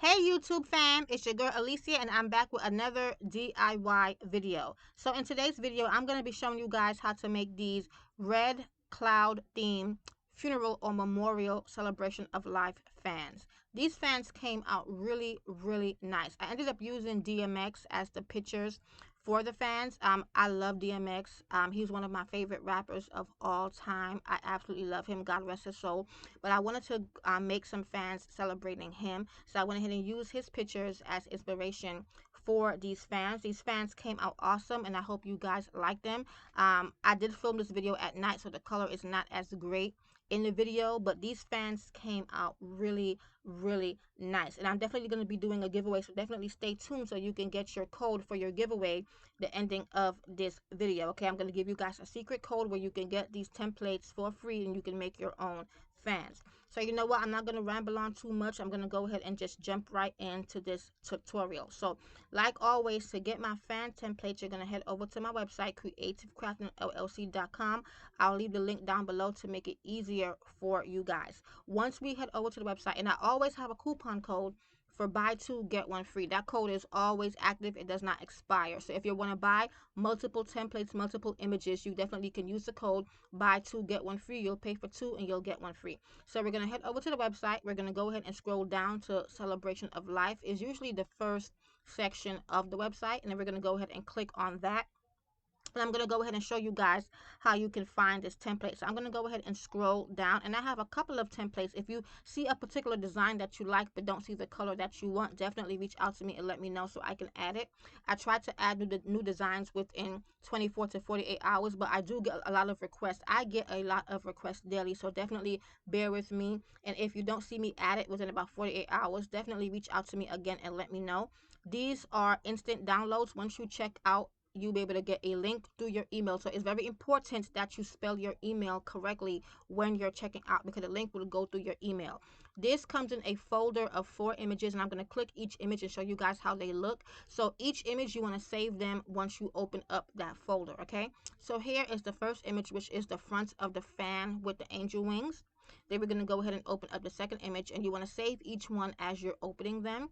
Hey YouTube fam, it's your girl Alicia and I'm back with another DIY video. So in today's video, I'm going to be showing you guys how to make these red cloud theme funeral or memorial celebration of life fans. These fans came out really nice. I ended up using DMX as the pictures for the fans. I love DMX. He's one of my favorite rappers of all time. I absolutely love him. God rest his soul. But I wanted to make some fans celebrating him, so I went ahead and used his pictures as inspiration for these fans. These fans came out awesome, and I hope you guys like them. I did film this video at night, so the color is not as great in the video, but these fans came out really nice, and I'm definitely going to be doing a giveaway, so definitely stay tuned so you can get your code for your giveaway the ending of this video. Okay, I'm going to give you guys a secret code where you can get these templates for free and you can make your own fans. So you know what, I'm not going to ramble on too much. I'm going to go ahead and just jump right into this tutorial. So like always, to get my fan templates, you're going to head over to my website, creativecraftingllc.com. I'll leave the link down below to make it easier for you guys. Once we head over to the website, and I always have a coupon code for buy two get one free. That code is always active. It does not expire. So if you want to buy multiple templates, multiple images, you definitely can use the code buy two get one free. You'll pay for two and you'll get one free. So we're going to head over to the website. We're going to go ahead and scroll down to celebration of life. Is usually the first section of the website, and then we're going to go ahead and click on that. And I'm going to go ahead and show you guys how you can find this template. So I'm going to go ahead and scroll down, and I have a couple of templates. If you see a particular design that you like but don't see the color that you want, definitely reach out to me and let me know so I can add it. I try to add new designs within 24 to 48 hours, but I do get a lot of requests. I get a lot of requests daily, so definitely bear with me. And if you don't see me add it within about 48 hours, definitely reach out to me again and let me know. These are instant downloads. Once you check out, you'll be able to get a link through your email. So it's very important that you spell your email correctly when you're checking out, because the link will go through your email. This comes in a folder of 4 images, and I'm going to click each image and show you guys how they look. So each image, you want to save them once you open up that folder, okay? So here is the first image, which is the front of the fan with the angel wings. Then we're going to go ahead and open up the second image, and you want to save each one as you're opening them.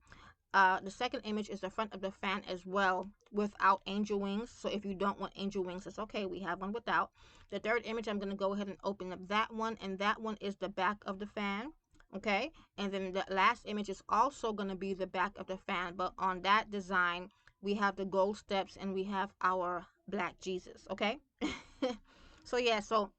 The second image is the front of the fan as well, without angel wings. So if you don't want angel wings, it's okay. We have one without. The third image, I'm going to go ahead and open up that one, and that one is the back of the fan. Okay, and then the last image is also going to be the back of the fan, but on that design, we have the gold steps and we have our black Jesus. Okay, so yeah, so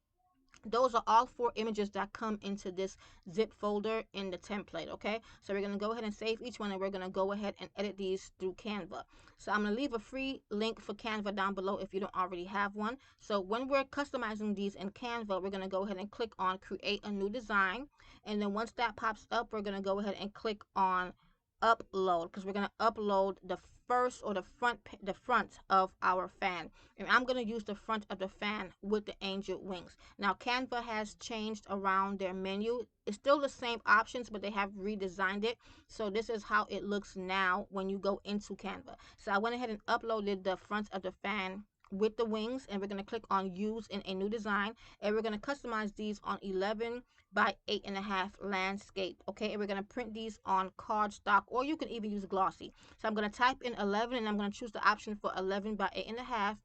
those are all 4 images that come into this zip folder in the template. Okay, so we're going to go ahead and save each one, and we're going to go ahead and edit these through Canva. So I'm going to leave a free link for Canva down below if you don't already have one. So when we're customizing these in Canva, we're going to go ahead and click on create a new design, and then once that pops up, we're going to go ahead and click on upload, because we're going to upload the first, or the front of our fan, and I'm going to use the front of the fan with the angel wings. Now Canva has changed around their menu. It's still the same options, but they have redesigned it, so this is how it looks now when you go into Canva. So I went ahead and uploaded the front of the fan with the wings, and we're going to click on use in a new design, and we're going to customize these on 11 by 8.5 landscape. Okay, and we're going to print these on cardstock, or you can even use glossy. So I'm going to type in 11, and I'm going to choose the option for 11 by 8.5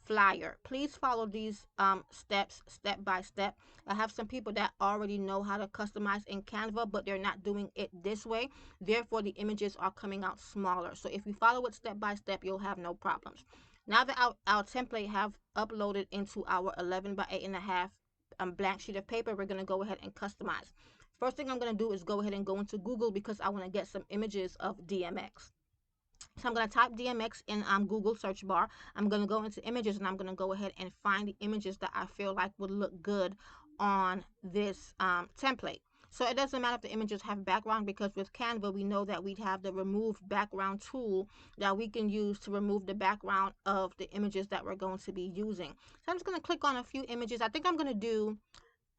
flyer. Please follow these steps step by step. I have some people that already know how to customize in Canva, but they're not doing it this way. Therefore, the images are coming out smaller. So if you follow it step by step, you'll have no problems. Now that our template have uploaded into our 11 by 8.5 blank sheet of paper, we're going to go ahead and customize. First thing I'm going to do is go ahead and go into Google, because I want to get some images of DMX. So I'm going to type DMX in Google search bar. I'm going to go into images, and I'm going to go ahead and find the images that I feel like would look good on this template. So it doesn't matter if the images have background, because with Canva, we know that we have the remove background tool that we can use to remove the background of the images that we're going to be using. So I'm just going to click on a few images. I think I'm going to do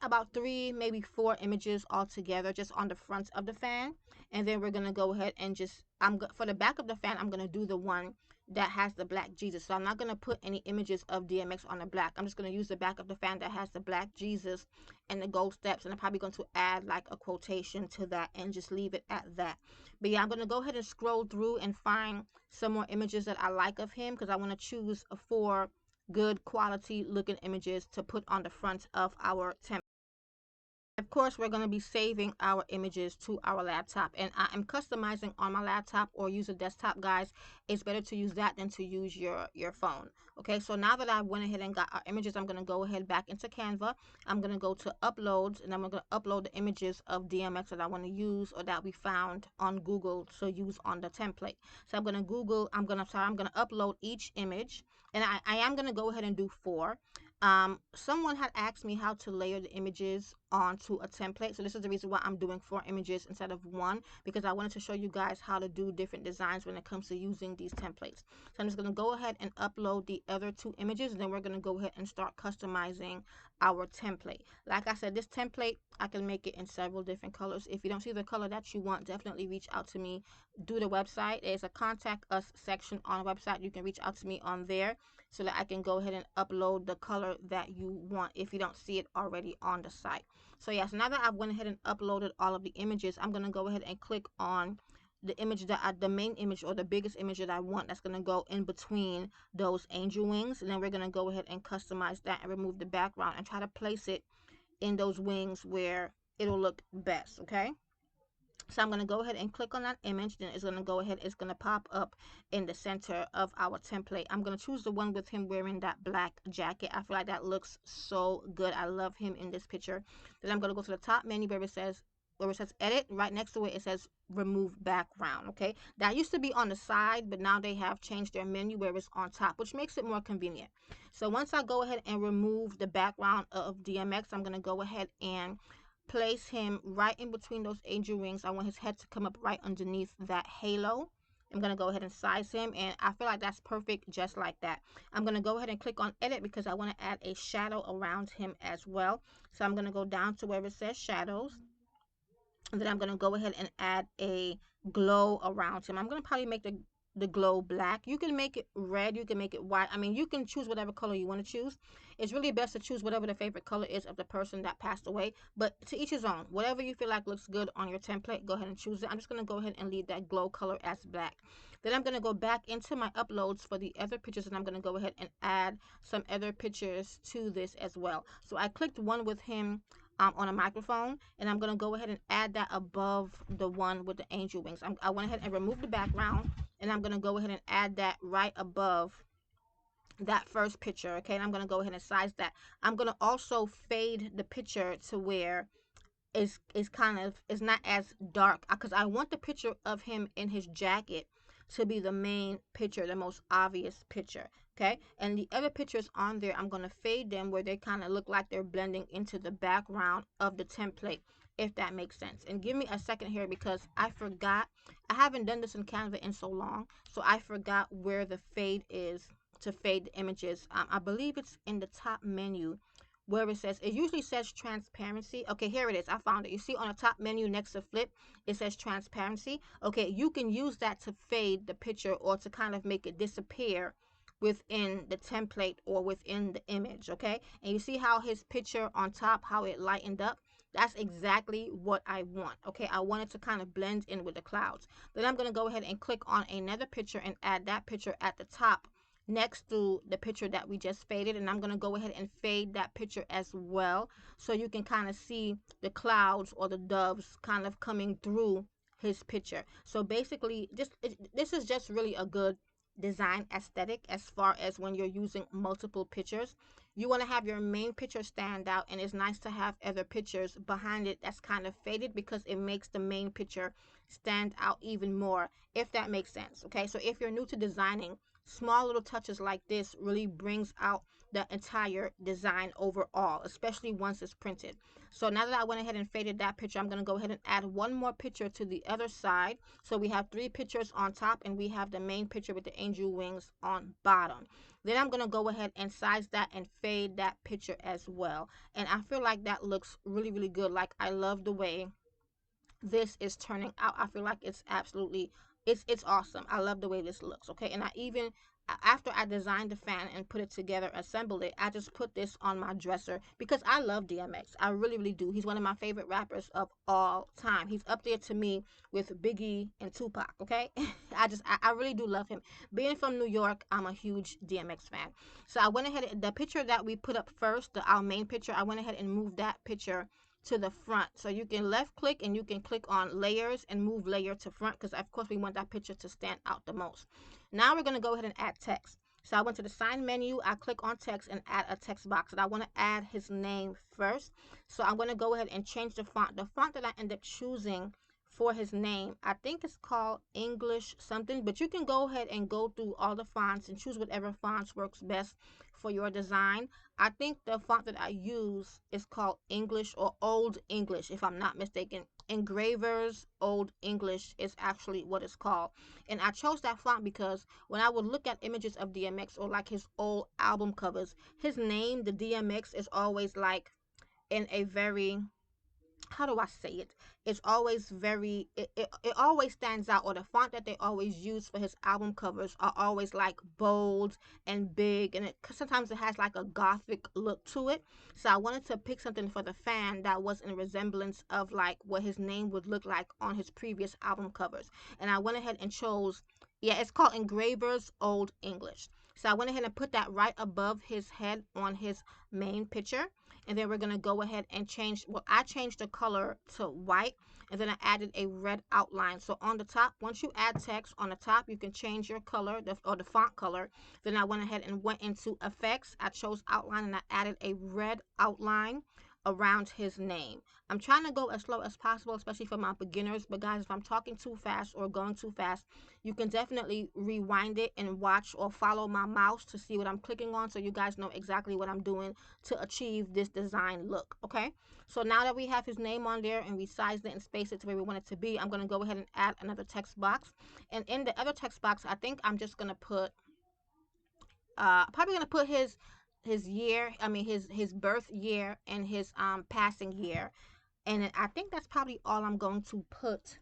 about 3, maybe 4 images all together just on the front of the fan. And then we're going to go ahead and just, for the back of the fan, I'm going to do the one that has the black Jesus. So I'm not going to put any images of DMX on the black. I'm just going to use the back of the fan that has the black Jesus and the gold steps. And I'm probably going to add like a quotation to that and just leave it at that. But yeah, I'm going to go ahead and scroll through and find some more images that I like of him, because I want to choose 4 good quality looking images to put on the front of our template. Of course, we're going to be saving our images to our laptop, and I am customizing on my laptop or use a desktop, guys. It's better to use that than to use your phone. Okay, so now that I went ahead and got our images, I'm going to go ahead back into Canva. I'm going to go to uploads, and I'm going to upload the images of DMX that I want to use or that we found on Google to use on the template. So I'm going to I'm going to upload each image, and I am going to go ahead and do 4. Someone had asked me how to layer the images onto a template. So this is the reason why I'm doing 4 images instead of 1, because I wanted to show you guys how to do different designs when it comes to using these templates. So I'm just going to go ahead and upload the other 2 images, and then we're going to go ahead and start customizing our template. Like I said, this template, I can make it in several different colors. If you don't see the color that you want, definitely reach out to me. Do the website. There's a contact us section on the website. You can reach out to me on there, so that I can go ahead and upload the color that you want if you don't see it already on the site. So yes, now that I've went ahead and uploaded all of the images, I'm going to go ahead and click on the image the main image or the biggest image that I want, that's going to go in between those angel wings. And then we're going to go ahead and customize that and remove the background and try to place it in those wings where it'll look best. Okay. So I'm going to go ahead and click on that image. Then it's going to go ahead. It's going to pop up in the center of our template. I'm going to choose the one with him wearing that black jacket. I feel like that looks so good. I love him in this picture. Then I'm going to go to the top menu where it says edit. Right next to it, it says remove background. Okay, that used to be on the side, but now they have changed their menu where it's on top, which makes it more convenient. So once I go ahead and remove the background of DMX, I'm going to go ahead and place him right in between those angel wings. I want his head to come up right underneath that halo. I'm going to go ahead and size him, and I feel like that's perfect just like that. I'm going to go ahead and click on edit because I want to add a shadow around him as well. So I'm going to go down to where it says shadows, and then I'm going to go ahead and add a glow around him. I'm going to probably make the glow black. You can make it red, you can make it white. I mean, you can choose whatever color you want to choose. It's really best to choose whatever the favorite color is of the person that passed away, but to each his own. Whatever you feel like looks good on your template, go ahead and choose it. I'm just going to go ahead and leave that glow color as black. Then I'm going to go back into my uploads for the other pictures, and I'm going to go ahead and add some other pictures to this as well. So I clicked one with him on a microphone, and I'm going to go ahead and add that above the one with the angel wings. I went ahead and removed the background, and I'm going to go ahead and add that right above that first picture. Okay, and I'm going to go ahead and size that. I'm going to also fade the picture to where it's not as dark, because I want the picture of him in his jacket to be the main picture, the most obvious picture. Okay, and the other pictures on there, I'm going to fade them where they kind of look like they're blending into the background of the template, if that makes sense. And give me a second here, because I forgot. I haven't done this in Canva in so long, so I forgot where the fade is to fade the images. I believe it's in the top menu where it usually says transparency. Okay, here it is. I found it. You see on the top menu next to flip, it says transparency. Okay, you can use that to fade the picture or to kind of make it disappear within the template or within the image. Okay, and you see how his picture on top, how it lightened up? That's exactly what I want. Okay, I want it to kind of blend in with the clouds. Then I'm going to go ahead and click on another picture and add that picture at the top next to the picture that we just faded, and I'm going to go ahead and fade that picture as well, so you can kind of see the clouds or the doves kind of coming through his picture. So basically, this is just really a good design aesthetic. As far as when you're using multiple pictures, you want to have your main picture stand out, and it's nice to have other pictures behind it that's kind of faded, because it makes the main picture stand out even more, if that makes sense. Okay, so if you're new to designing, small little touches like this really brings out the entire design overall, especially once it's printed. So now that I went ahead and faded that picture, I'm going to go ahead and add one more picture to the other side. So we have 3 pictures on top, and we have the main picture with the angel wings on bottom. Then I'm going to go ahead and size that and fade that picture as well. And I feel like that looks really, really good. Like, I love the way this is turning out. I feel like it's absolutely, it's awesome. I love the way this looks. Okay, and I even, after I designed the fan and put it together, assembled it, I just put this on my dresser because I love DMX. I really, really do. He's one of my favorite rappers of all time. He's up there to me with Biggie and Tupac. Okay, I really do love him. Being from New York, I'm a huge DMX fan. So I went ahead, the picture that we put up first, our main picture, I went ahead and moved that picture to the front. So you can left click and you can click on layers and move layer to front, because of course we want that picture to stand out the most. Now we're going to go ahead and add text. So I went to the sign menu, I click on text and add a text box, and I want to add his name first. So I'm going to go ahead and change the font. The font that I end up choosing for his name, I think it's called English something, but you can go ahead and go through all the fonts and choose whatever fonts works best for your design. I think the font that I use is called English or Old English, if I'm not mistaken. Engravers Old English is actually what it's called. And I chose that font because when I would look at images of DMX or like his old album covers, his name, the DMX, is always like in a very, how do I say it? It's always very, it always stands out, or the font that they always use for his album covers are always like bold and big, and sometimes it has like a gothic look to it. So I wanted to pick something for the fan that was in resemblance of like what his name would look like on his previous album covers. And I went ahead and chose, yeah, it's called Engravers Old English. So I went ahead and put that right above his head on his main picture. And then we're going to go ahead and change, well, I changed the color to white, and then I added a red outline. So on the top, once you add text on the top, you can change your color, or the font color. Then I went ahead and went into effects. I chose outline and I added a red outline around his name. I'm trying to go as slow as possible, especially for my beginners. But guys, if I'm talking too fast or going too fast, you can definitely rewind it and watch or follow my mouse to see what I'm clicking on, so you guys know exactly what I'm doing to achieve this design look. Okay, so now that we have his name on there and we sized it and spaced it to where we want it to be, I'm going to go ahead and add another text box. And in the other text box, I think I'm just going to put probably going to put his year, I mean his birth year and his passing year. And I think that's probably all I'm going to put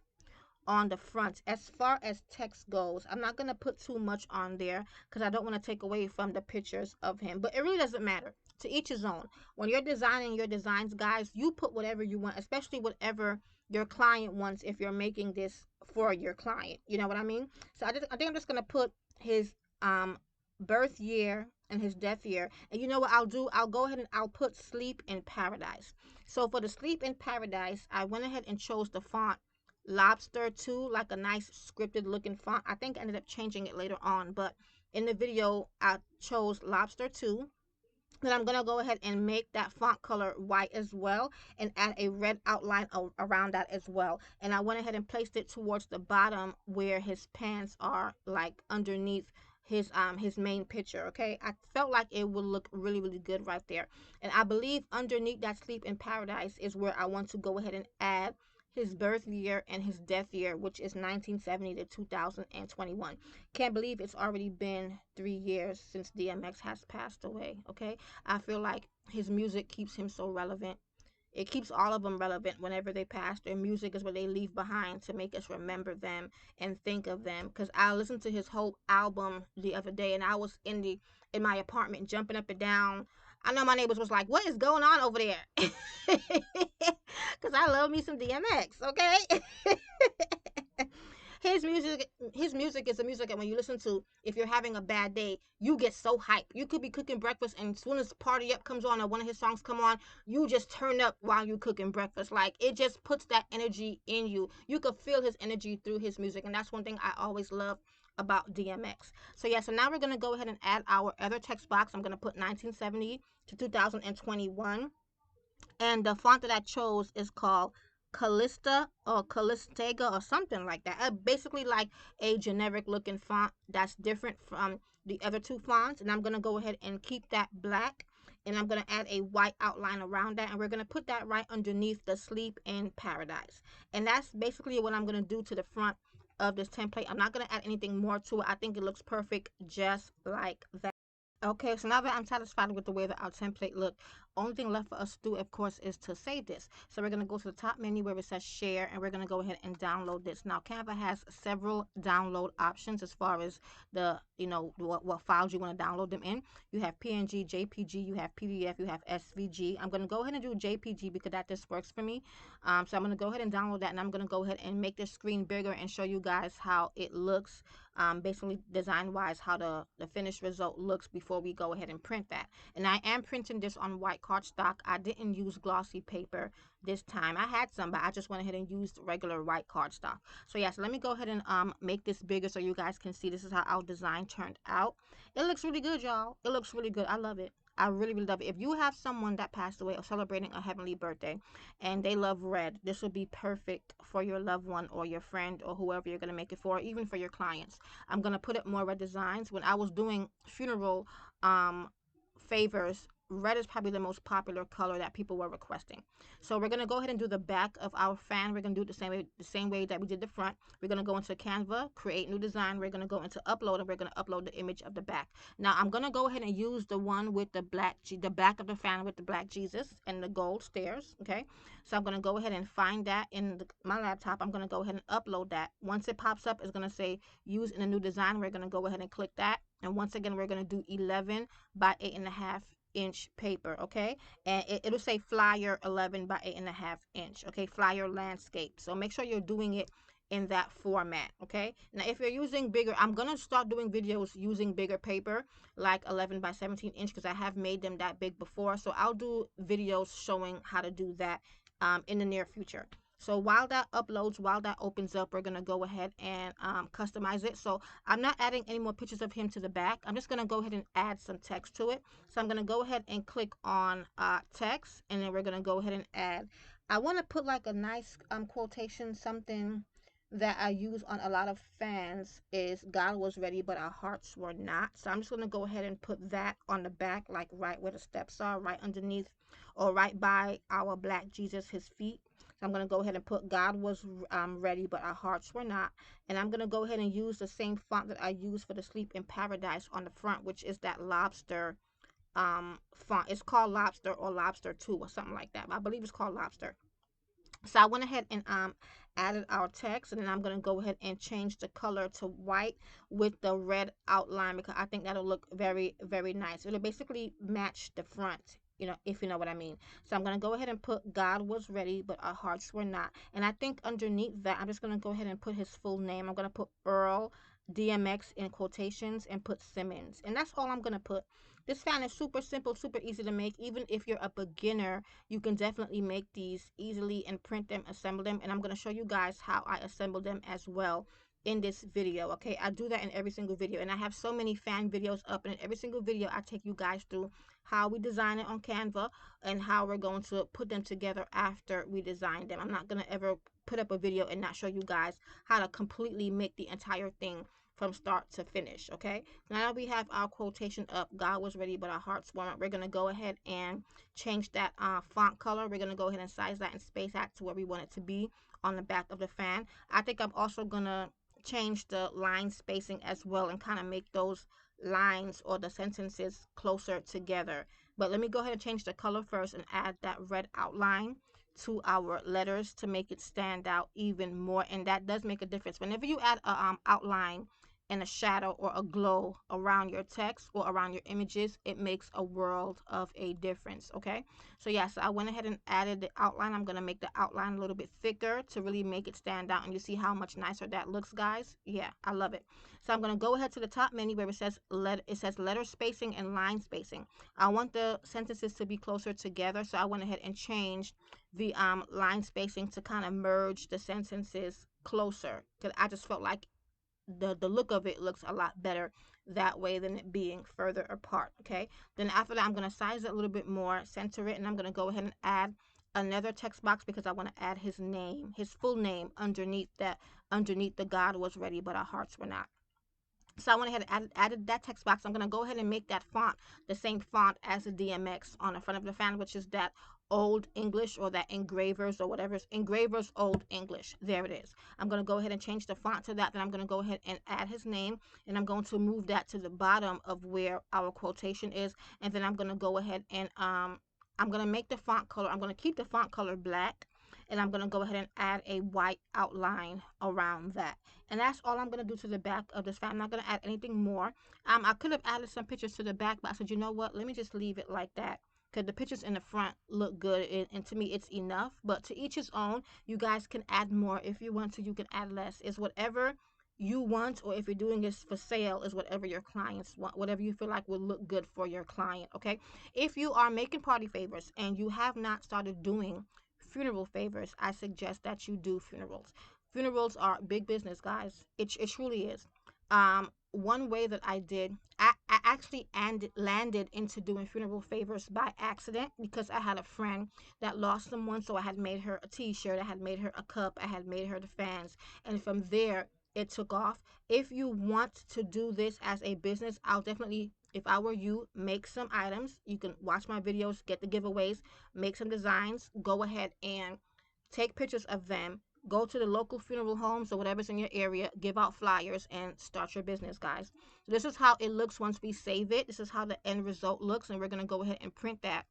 on the front. As far as text goes, I'm not going to put too much on there because I don't want to take away from the pictures of him. But it really doesn't matter. To each his own. When you're designing your designs, guys, you put whatever you want, especially whatever your client wants if you're making this for your client. You know what I mean? So I think I'm just going to put his birth year and his death year. And you know what I'll do? I'll go ahead and I'll put Sleep in Paradise. So for the Sleep in Paradise, I went ahead and chose the font Lobster 2, like a nice scripted looking font. I think I ended up changing it later on, but in the video I chose Lobster 2. Then I'm going to go ahead and make that font color white as well and add a red outline around that as well. And I went ahead and placed it towards the bottom where his pants are, like underneath his main picture. Okay, I felt like it would look really, really good right there. And I believe underneath that Sleep in Paradise is where I want to go ahead and add his birth year and his death year, which is 1970 to 2021. Can't believe it's already been 3 years since DMX has passed away. Okay, I feel like his music keeps him so relevant. It keeps all of them relevant whenever they pass. Their music is what they leave behind to make us remember them and think of them. Because I listened to his whole album the other day, and I was in my apartment jumping up and down. I know my neighbors was like, "What is going on over there?" Because I love me some DMX. Okay. His music is a music that when you listen to, if you're having a bad day, you get so hyped. You could be cooking breakfast, and as soon as Party Up comes on or one of his songs come on, you just turn up while you cooking breakfast. Like, it just puts that energy in you. You could feel his energy through his music, and that's one thing I always love about DMX. So yeah, so now we're going to go ahead and add our other text box. I'm going to put 1970 to 2021. And the font that I chose is called Callista or Callistega or something like that. Basically like a generic looking font that's different from the other two fonts. And I'm going to go ahead and keep that black. And I'm going to add a white outline around that. And we're going to put that right underneath the Sleep in Paradise. And that's basically what I'm going to do to the front of this template. I'm not going to add anything more to it. I think it looks perfect just like that. Okay, so now that I'm satisfied with the way that our template looked, only thing left for us to do, of course, is to save this. So we're going to go to the top menu where it says share, and we're going to go ahead and download this. Now, Canva has several download options as far as the, what files you want to download them in. You have PNG, JPG, you have PDF, you have SVG. I'm going to go ahead and do JPG because that just works for me. So I'm going to go ahead and download that, and I'm going to go ahead and make this screen bigger and show you guys how it looks. Basically design wise how the finished result looks before we go ahead and print that. And I am printing this on white cardstock. I didn't use glossy paper this time. I had some, but I just went ahead and used regular white cardstock. So yeah, so let me go ahead and make this bigger so you guys can see this is how our design turned out. It looks really good, y'all. It looks really good. I love it. I really, really love it. If you have someone that passed away or celebrating a heavenly birthday and they love red, this would be perfect for your loved one or your friend or whoever you're going to make it for, even for your clients. I'm going to put up more red designs. When I was doing funeral favors, red is probably the most popular color that people were requesting. So we're going to go ahead and do the back of our fan. We're going to do it the same way that we did the front. We're going to go into Canva, create new design. We're going to go into upload, and we're going to upload the image of the back. Now I'm going to go ahead and use the one with the the back of the fan with the black Jesus and the gold stairs. Okay, so I'm going to go ahead and find that in my laptop. I'm going to go ahead and upload that. Once it pops up, it's going to say use in a new design. We're going to go ahead and click that. And once again, we're going to do 11 by 8.5-inch paper. Okay, and it'll say flyer 11 by 8.5 inch. Okay, flyer landscape. So make sure you're doing it in that format. Okay, now if you're using bigger, I'm gonna start doing videos using bigger paper like 11 by 17 inch because I have made them that big before. So I'll do videos showing how to do that in the near future. So while that uploads, while that opens up, we're going to go ahead and customize it. So I'm not adding any more pictures of him to the back. I'm just going to go ahead and add some text to it. So I'm going to go ahead and click on text, and then we're going to go ahead and add. I want to put like a nice quotation, something that I use on a lot of fans is God was ready, but our hearts were not. So I'm just going to go ahead and put that on the back, like right where the steps are, right underneath or right by our black Jesus, his feet. I'm going to go ahead and put God was ready, but our hearts were not. And I'm going to go ahead and use the same font that I used for the Sleep in Paradise on the front, which is that lobster font. It's called Lobster or Lobster 2 or something like that. I believe it's called Lobster. So I went ahead and added our text, and then I'm going to go ahead and change the color to white with the red outline because I think that'll look very, very nice. It'll basically match the front, if you know what I mean. So I'm going to go ahead and put God was ready, but our hearts were not. And I think underneath that, I'm just going to go ahead and put his full name. I'm going to put Earl DMX in quotations and put Simmons. And that's all I'm going to put. This fan is super simple, super easy to make. Even if you're a beginner, you can definitely make these easily and print them, assemble them. And I'm going to show you guys how I assemble them as well in this video. Okay, I do that in every single video, and I have so many fan videos up, and in every single video I take you guys through how we design it on Canva and how we're going to put them together after we design them. I'm not going to ever put up a video and not show you guys how to completely make the entire thing from start to finish. Okay, now that we have our quotation up, God was ready but our hearts weren't, we're going to go ahead and change that font color. We're going to go ahead and size that and space that to where we want it to be on the back of the fan. I think I'm also going to change the line spacing as well and kind of make those lines or the sentences closer together. But let me go ahead and change the color first and add that red outline to our letters to make it stand out even more. And that does make a difference. Whenever you add a outline and a shadow or a glow around your text or around your images, it makes a world of a difference. Okay, so yeah, so I went ahead and added the outline. I'm going to make the outline a little bit thicker to really make it stand out, and you see how much nicer that looks, guys. Yeah, I love it. So I'm going to go ahead to the top menu where it says letter spacing and line spacing. I want the sentences to be closer together, so I went ahead and changed the line spacing to kind of merge the sentences closer because I just felt like the look of it looks a lot better that way than it being further apart. Okay, then after that I'm going to size it a little bit more, center it, and I'm going to go ahead and add another text box because I want to add his name, his full name underneath the God was ready, but our hearts were not. So I went ahead and added that text box. I'm going to go ahead and make that font the same font as the DMX on the front of the fan, which is that old English, or that engravers or whatever. Engravers old English. There it is. I'm going to go ahead and change the font to that. Then I'm going to go ahead and add his name, and I'm going to move that to the bottom of where our quotation is. And then I'm going to go ahead and I'm going to make the font color. I'm going to keep the font color black, and I'm going to go ahead and add a white outline around that. And that's all I'm going to do to the back of this fan. I'm not going to add anything more. I could have added some pictures to the back, but I said, you know what? Let me just leave it like that, because the pictures in the front look good, and to me it's enough. But to each his own. You guys can add more if you want to. You can add less. It's whatever you want, or if you're doing this for sale, is whatever your clients want, whatever you feel like will look good for your client. Okay, if you are making party favors and you have not started doing funeral favors, I suggest that you do funerals. Funerals are big business, guys. It truly is. One way that I actually landed into doing funeral favors by accident, because I had a friend that lost someone. So I had made her a t-shirt, I had made her a cup, I had made her the fans, and from there it took off. If you want to do this as a business, I'll definitely, if I were you, make some items. You can watch my videos, get the giveaways, make some designs, go ahead and take pictures of them, go to the local funeral homes or whatever's in your area, give out flyers, and start your business, guys. So this is how it looks once we save it. This is how the end result looks, and we're going to go ahead and print that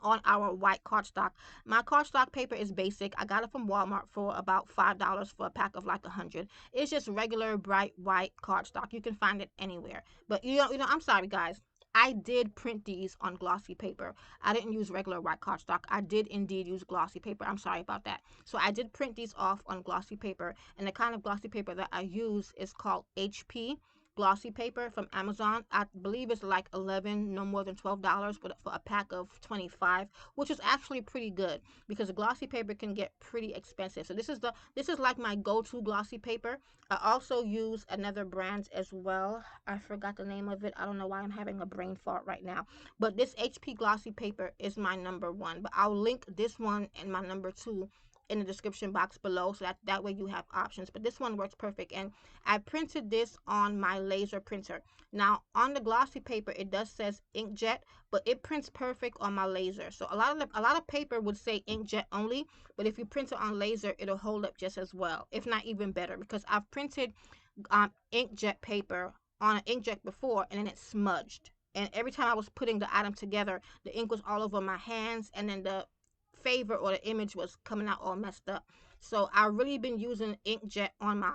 on our white cardstock. My cardstock paper is basic. I got it from Walmart for about $5 for a pack of like 100. It's just regular bright white cardstock. You can find it anywhere. But I'm sorry, guys. I did print these on glossy paper. I didn't use regular white cardstock. I did indeed use glossy paper. I'm sorry about that. So I did print these off on glossy paper, and the kind of glossy paper that I use is called HP glossy paper from Amazon. I believe it's like 11, no more than $12, but for a pack of 25, which is actually pretty good, because the glossy paper can get pretty expensive. So this is like my go-to glossy paper. I also use another brand as well. I forgot the name of it. I don't know why I'm having a brain fart right now. But this HP glossy paper is my number one. But I'll link this one and my number two in the description box below, so that way you have options. But this one works perfect, and I printed this on my laser printer. Now on the glossy paper it does says inkjet, but it prints perfect on my laser. So a lot of paper would say inkjet only, but if you print it on laser, it'll hold up just as well, if not even better, because I've printed inkjet paper on an inkjet before, and then it smudged, and every time I was putting the item together, the ink was all over my hands, and then the favor or the image was coming out all messed up. So I've really been using inkjet on my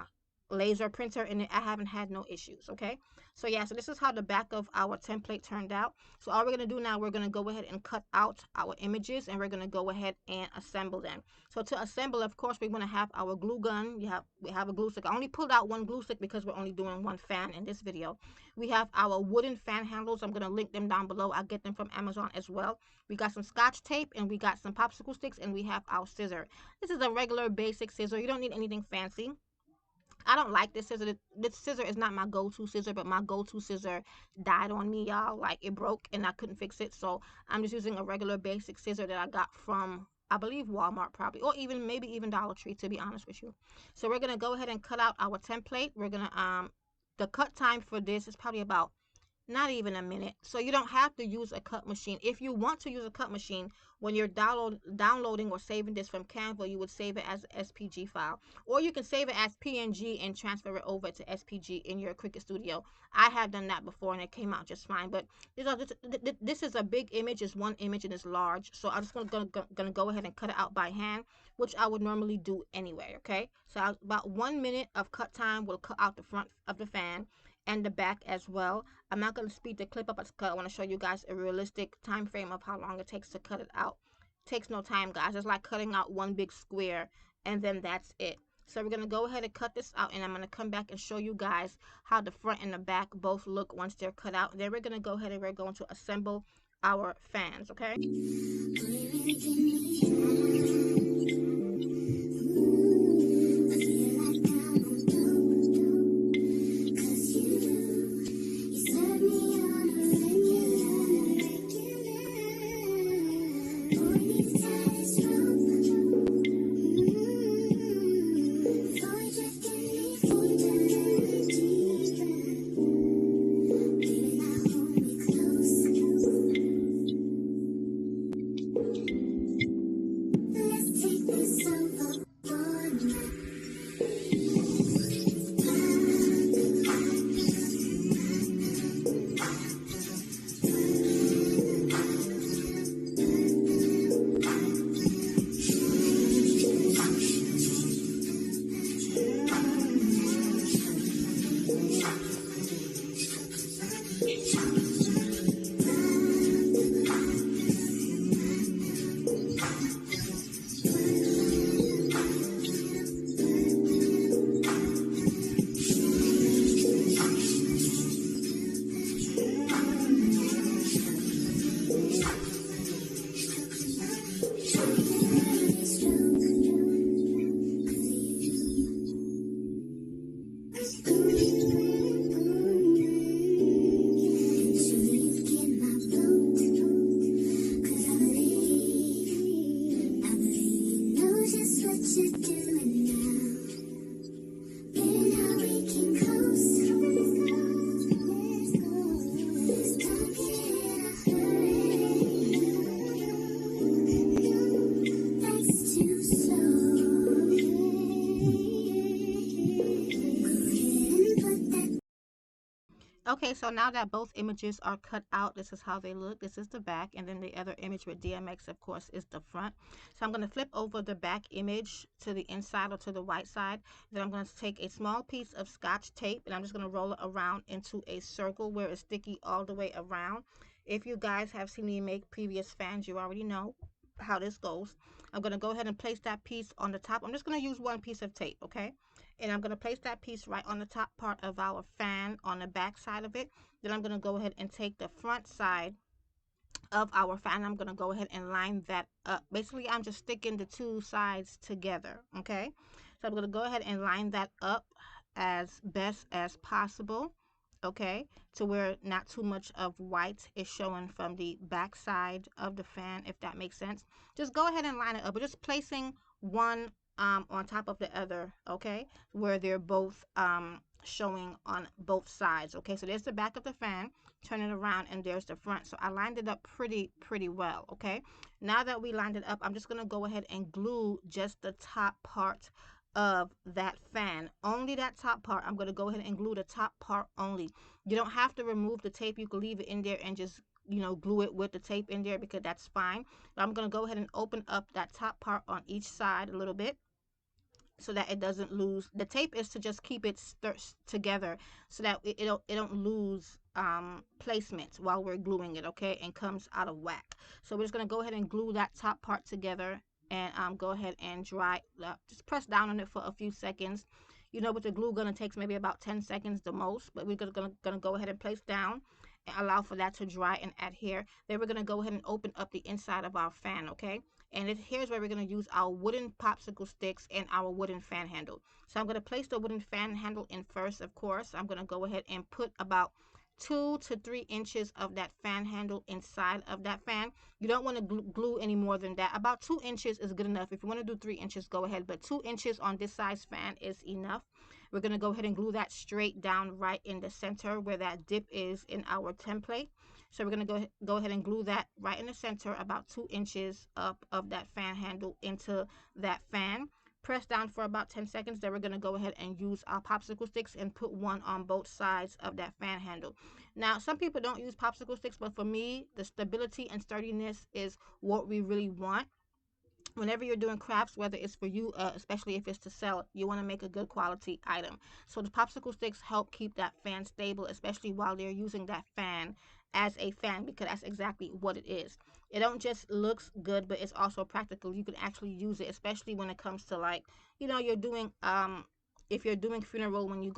laser printer, and I haven't had no issues. Okay, so yeah, so this is how the back of our template turned out. So all we're going to do now, we're going to go ahead and cut out our images, and we're going to go ahead and assemble them. So to assemble, of course, we're going to have our glue gun. We have a glue stick. I only pulled out one glue stick because we're only doing one fan in this video. We have our wooden fan handles. I'm going to link them down below. I get them from Amazon as well. We got some scotch tape, and we got some popsicle sticks, and we have our scissor. This is a regular basic scissor. You don't need anything fancy. I don't like this scissor. This scissor is not my go-to scissor, but my go-to scissor died on me, y'all. Like, it broke and I couldn't fix it. So I'm just using a regular basic scissor that I got from, I believe, Walmart probably, or even maybe even Dollar Tree, to be honest with you. So we're gonna go ahead and cut out our template. We're gonna the cut time for this is probably about not even a minute. So you don't have to use a cut machine. If you want to use a cut machine, when you're downloading or saving this from Canva, you would save it as an SPG file. Or you can save it as PNG and transfer it over to SPG in your Cricut Studio. I have done that before, and it came out just fine. But this is a big image. It's one image, and it's large. So I'm just gonna go ahead and cut it out by hand, which I would normally do anyway, okay? So about 1 minute of cut time will cut out the front of the fan and the back as well. I'm not going to speed the clip up because I want to show you guys a realistic time frame of how long it takes to cut it out. It takes no time, guys. It's like cutting out one big square, and then that's it. So we're going to go ahead and cut this out, and I'm going to come back and show you guys how the front and the back both look once they're cut out. Then we're going to go ahead and we're going to assemble our fans, okay? Okay, so now that both images are cut out, this is how they look. This is the back, and then the other image with DMX, of course, is the front. So I'm going to flip over the back image to the inside or to the right side. Then I'm going to take a small piece of Scotch tape, and I'm just going to roll it around into a circle where it's sticky all the way around. If you guys have seen me make previous fans, you already know how this goes. I'm going to go ahead and place that piece on the top. I'm just going to use one piece of tape, okay? And I'm going to place that piece right on the top part of our fan on the back side of it. Then I'm going to go ahead and take the front side of our fan. I'm going to go ahead and line that up. Basically, I'm just sticking the two sides together, okay? So I'm going to go ahead and line that up as best as possible, okay, to where not too much of white is showing from the back side of the fan, if that makes sense. Just go ahead and line it up. We're just placing one on top of the other, okay, where they're both showing on both sides, okay. So there's the back of the fan, turn it around, and there's the front. So I lined it up pretty well, okay. Now that we lined it up, I'm just gonna go ahead and glue just the top part of that fan, only that top part. I'm going to go ahead and glue the top part only. You don't have to remove the tape. You can leave it in there and just, you know, glue it with the tape in there, because that's fine. But I'm going to go ahead and open up that top part on each side a little bit, so that it doesn't lose. The tape is to just keep it together, so that it don't lose placement while we're gluing it, okay, and comes out of whack. So we're just going to go ahead and glue that top part together, and go ahead and dry just press down on it for a few seconds. You know, with the glue gun, it takes maybe about 10 seconds the most, but we're gonna go ahead and place down and allow for that to dry and adhere. Then we're gonna go ahead and open up the inside of our fan, okay. And here's where we're going to use our wooden popsicle sticks and our wooden fan handle. So I'm going to place the wooden fan handle in first, of course. I'm going to go ahead and put about 2 to 3 inches of that fan handle inside of that fan. You don't want to glue any more than that. About 2 inches is good enough. If you want to do 3 inches, go ahead. But 2 inches on this size fan is enough. We're going to go ahead and glue that straight down right in the center where that dip is in our template. So we're going to go ahead and glue that right in the center, about 2 inches up of that fan handle into that fan. Press down for about 10 seconds. Then we're going to go ahead and use our popsicle sticks and put one on both sides of that fan handle. Now, some people don't use popsicle sticks, but for me, the stability and sturdiness is what we really want. Whenever you're doing crafts, whether it's for you, especially if it's to sell, you want to make a good quality item. So the popsicle sticks help keep that fan stable, especially while they're using that fan as a fan, because that's exactly what it is. It don't just looks good, but it's also practical. You can actually use it, especially when it comes to, like, you know, you're doing if you're doing funeral, when you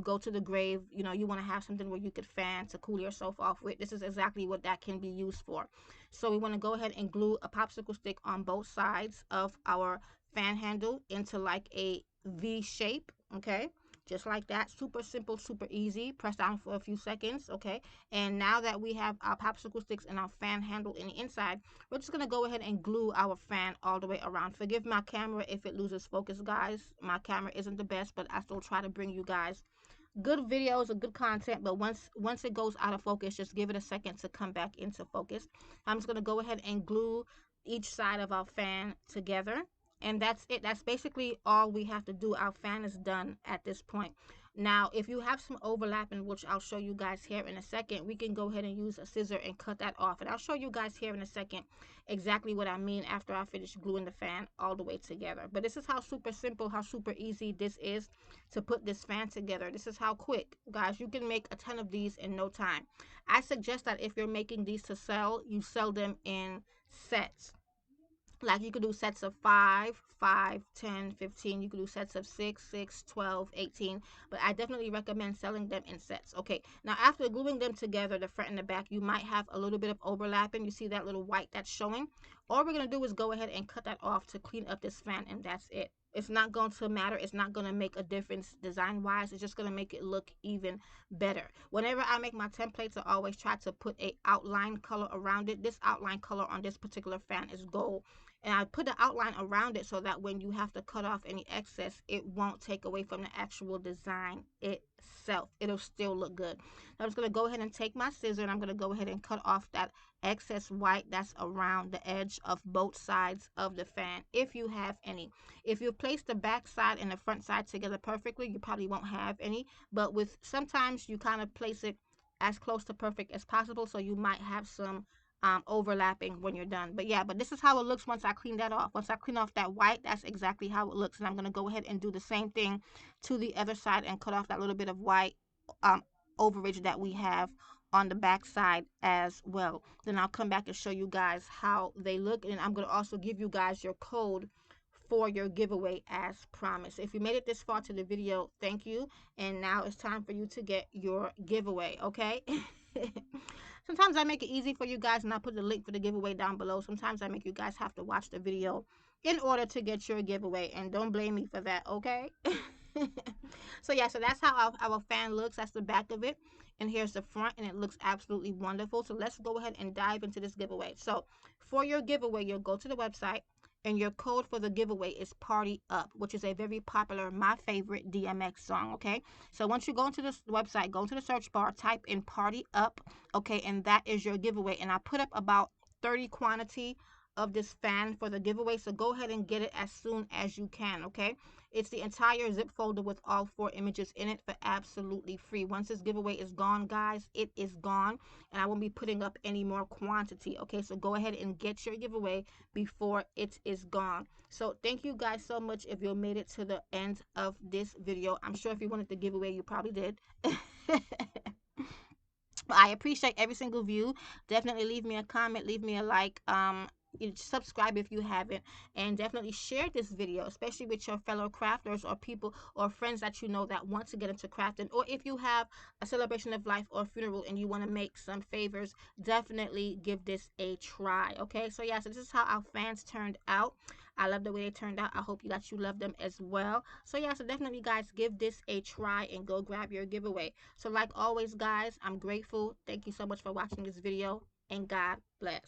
go to the grave, you know, you want to have something where you could fan to cool yourself off with. This is exactly what that can be used for. So we want to go ahead and glue a popsicle stick on both sides of our fan handle into like a V shape, okay, just like that. Super simple, super easy. Press down for a few seconds, okay. And now that we have our popsicle sticks and our fan handle in the inside, we're just going to go ahead and glue our fan all the way around. Forgive my camera if it loses focus, guys. My camera isn't the best, but I still try to bring you guys good videos or good content. But once it goes out of focus, just give it a second to come back into focus. I'm just going to go ahead and glue each side of our fan together, and that's it. That's basically all we have to do. Our fan is done at this point. Now, if you have some overlapping, which I'll show you guys here in a second, we can go ahead and use a scissor and cut that off. And I'll show you guys here in a second exactly what I mean after I finish gluing the fan all the way together. But this is how super simple, how super easy this is to put this fan together. This is how quick, guys, you can make a ton of these in no time. I suggest that if you're making these to sell, you sell them in sets. Like, you could do sets of 5, 10, 15. You could do sets of 6, 12, 18. But I definitely recommend selling them in sets. Okay, now after gluing them together, the front and the back, you might have a little bit of overlapping. You see that little white that's showing? All we're going to do is go ahead and cut that off to clean up this fan, and that's it. It's not going to matter. It's not going to make a difference design wise. It's just going to make it look even better. Whenever I make my templates, I always try to put a outline color around it. This outline color on this particular fan is gold. And I put the outline around it so that when you have to cut off any excess, it won't take away from the actual design itself. It'll still look good. I'm just going to go ahead and take my scissor, and I'm going to go ahead and cut off that excess white that's around the edge of both sides of the fan, if you have any. If you place the back side and the front side together perfectly, you probably won't have any, but with sometimes you kind of place it as close to perfect as possible, so you might have some overlapping when you're done. But yeah, but this is how it looks once I clean that off. Once I clean off that white, that's exactly how it looks. And I'm going to go ahead and do the same thing to the other side and cut off that little bit of white overage that we have on the back side as well. Then I'll come back and show you guys how they look, and I'm going to also give you guys your code for your giveaway as promised. If you made it this far to the video, thank you, and now it's time for you to get your giveaway, okay? Sometimes I make it easy for you guys, and I put the link for the giveaway down below. Sometimes I make you guys have to watch the video in order to get your giveaway, and don't blame me for that, okay? So yeah, so that's how our fan looks. That's the back of it, and here's the front, and it looks absolutely wonderful. So let's go ahead and dive into this giveaway. So for your giveaway, you'll go to the website, and your code for the giveaway is Party Up, which is a very popular, my favorite DMX song, okay? So once you go into this website, go into the search bar, type in Party Up, okay, and that is your giveaway. And I put up about 30 quantity of this fan for the giveaway, so go ahead and get it as soon as you can, okay? It's the entire zip folder with all 4 images in it for absolutely free. Once this giveaway is gone, guys, it is gone, and I won't be putting up any more quantity, okay? So go ahead and get your giveaway before it is gone. So thank you guys so much if you made it to the end of this video. I'm sure if you wanted the giveaway, you probably did. I appreciate every single view. Definitely leave me a comment, leave me a like, subscribe if you haven't, and definitely share this video, especially with your fellow crafters or people or friends that you know that want to get into crafting. Or if you have a celebration of life or funeral and you want to make some favors, definitely give this a try, okay? So yeah, so this is how our fans turned out. I love the way they turned out. I hope you love them as well. So yeah, so definitely guys, give this a try and go grab your giveaway. So like always guys, I'm grateful. Thank you so much for watching this video, and God bless.